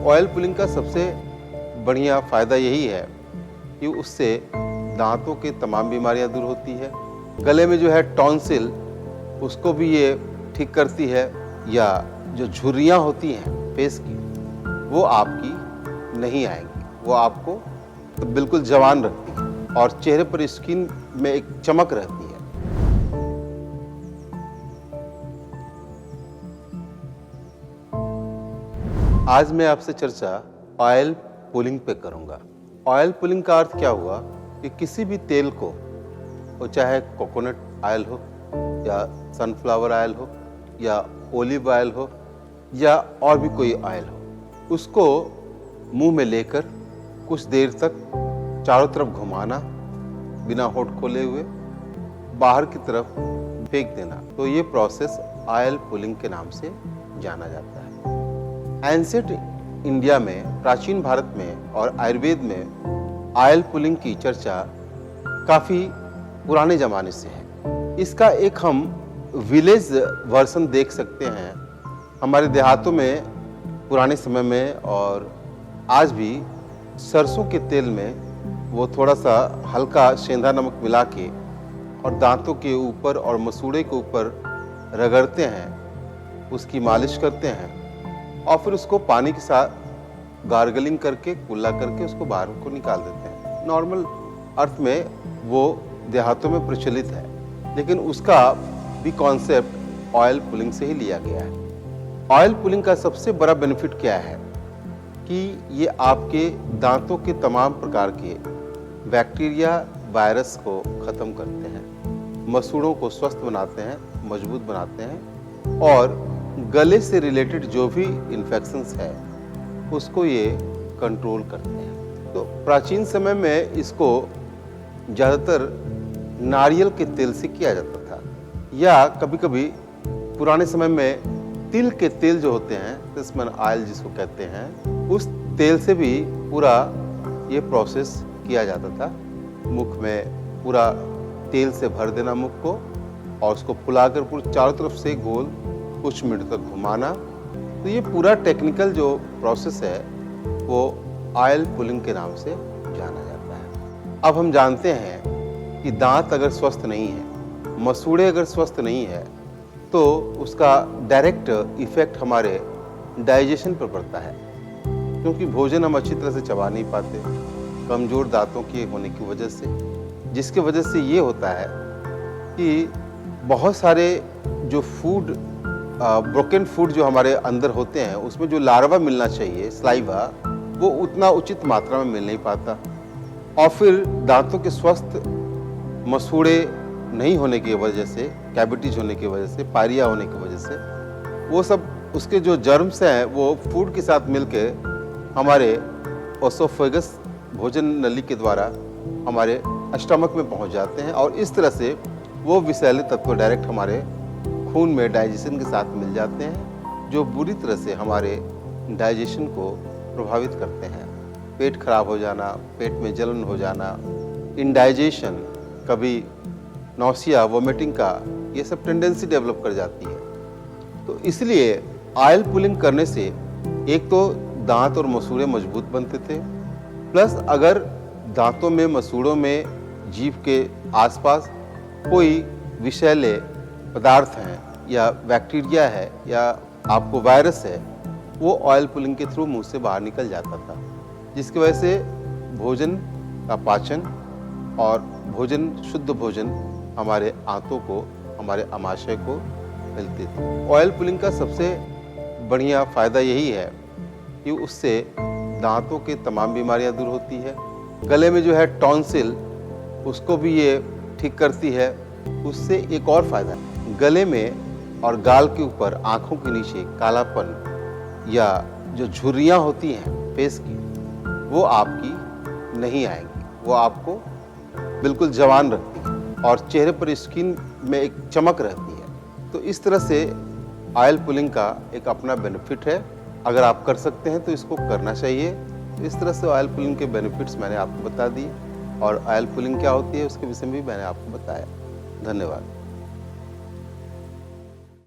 Oil pulling का सबसे बढ़िया फ़ायदा यही है कि उससे दांतों के तमाम बीमारियां दूर होती है। गले में जो है टॉन्सिल, उसको भी ये ठीक करती है, या जो झुर्रियाँ होती हैं फेस की, वो आपकी नहीं आएंगी, वो आपको बिल्कुल जवान रखती है और चेहरे पर स्किन में एक चमक रहती है। आज मैं आपसे चर्चा ऑयल पुलिंग पे करूंगा। ऑयल पुलिंग का अर्थ क्या हुआ कि किसी भी तेल को, वो चाहे कोकोनट ऑयल हो या सनफ्लावर ऑयल हो या ओलिव ऑयल हो या और भी कोई ऑयल हो, उसको मुंह में लेकर कुछ देर तक चारों तरफ घुमाना, बिना होठ खोले हुए बाहर की तरफ फेंक देना। तो ये प्रोसेस ऑयल पुलिंग के नाम से जाना जाता है। एंशिएंट इंडिया में, प्राचीन भारत में और आयुर्वेद में ऑयल पुलिंग की चर्चा काफ़ी पुराने ज़माने से है। इसका एक हम विलेज वर्जन देख सकते हैं। हमारे देहातों में पुराने समय में और आज भी सरसों के तेल में वो थोड़ा सा हल्का सेंधा नमक मिला के और दांतों के ऊपर और मसूड़े के ऊपर रगड़ते हैं, उसकी मालिश करते हैं और फिर उसको पानी के साथ गार्गलिंग करके, कुल्ला करके उसको बाहर को निकाल देते हैं। नॉर्मल अर्थ में वो देहातों में प्रचलित है, लेकिन उसका भी कॉन्सेप्ट ऑयल पुलिंग से ही लिया गया है। ऑयल पुलिंग का सबसे बड़ा बेनिफिट क्या है कि ये आपके दांतों के तमाम प्रकार के बैक्टीरिया, वायरस को ख़त्म करते हैं, मसूड़ों को स्वस्थ बनाते हैं, मजबूत बनाते हैं और गले से रिलेटेड जो भी इन्फेक्शंस है उसको ये कंट्रोल करते हैं। तो प्राचीन समय में इसको ज़्यादातर नारियल के तेल से किया जाता था, या कभी कभी पुराने समय में तिल के तेल जो होते हैं, सेसमन ऑयल जिसको कहते हैं, उस तेल से भी पूरा ये प्रोसेस किया जाता था। मुख में पूरा तेल से भर देना मुख को और उसको फुलाकर पूरे चारों तरफ से गोल कुछ मिनट तक घुमाना। तो ये पूरा टेक्निकल जो प्रोसेस है वो ऑयल पुलिंग के नाम से जाना जाता है। अब हम जानते हैं कि दांत अगर स्वस्थ नहीं है, मसूड़े अगर स्वस्थ नहीं है, तो उसका डायरेक्ट इफेक्ट हमारे डाइजेशन पर पड़ता है, क्योंकि भोजन हम अच्छी तरह से चबा नहीं पाते, कमज़ोर दांतों के होने की वजह से, जिसकी वजह से ये होता है कि बहुत सारे जो फूड, ब्रोकन फूड जो हमारे अंदर होते हैं, उसमें जो लार्वा मिलना चाहिए, स्लाइवा, वो उतना उचित मात्रा में मिल नहीं पाता और फिर दांतों के स्वस्थ मसूड़े नहीं होने की वजह से, कैविटीज होने की वजह से, पायरिया होने की वजह से, वो सब उसके जो जर्म्स हैं वो फूड के साथ मिलके हमारे ओसोफेगस, भोजन नली के द्वारा हमारे स्टमक में पहुंच जाते हैं और इस तरह से वो विषैले तत्व डायरेक्ट हमारे खून में डाइजेशन के साथ मिल जाते हैं, जो बुरी तरह से हमारे डाइजेशन को प्रभावित करते हैं। पेट खराब हो जाना, पेट में जलन हो जाना, इंडाइजेशन, कभी नौसिया, वोमिटिंग का, ये सब टेंडेंसी डेवलप कर जाती है। तो इसलिए ऑयल पुलिंग करने से एक तो दांत और मसूड़े मजबूत बनते थे, प्लस अगर दांतों में, मसूड़ों में, जीभ के आसपास कोई विषैले पदार्थ हैं या बैक्टीरिया है या आपको वायरस है, वो ऑयल पुलिंग के थ्रू मुंह से बाहर निकल जाता था, जिसकी वजह से भोजन का पाचन और भोजन, शुद्ध भोजन हमारे आंतों को, हमारे आमाशय को मिलते थे। ऑयल पुलिंग का सबसे बढ़िया फ़ायदा यही है कि उससे दांतों के तमाम बीमारियां दूर होती है। गले में जो है टॉन्सिल, उसको भी ये ठीक करती है। उससे एक और फ़ायदा है, गले में और गाल के ऊपर, आँखों के नीचे कालापन या जो झुर्रियाँ होती हैं फेस की, वो आपकी नहीं आएंगी, वो आपको बिल्कुल जवान रखती है और चेहरे पर स्किन में एक चमक रहती है। तो इस तरह से ऑयल पुलिंग का एक अपना बेनिफिट है। अगर आप कर सकते हैं तो इसको करना चाहिए। तो इस तरह से ऑयल पुलिंग के बेनिफिट्स मैंने आपको बता दिए और ऑयल पुलिंग क्या होती है उसके विषय में भी मैंने आपको बताया। धन्यवाद।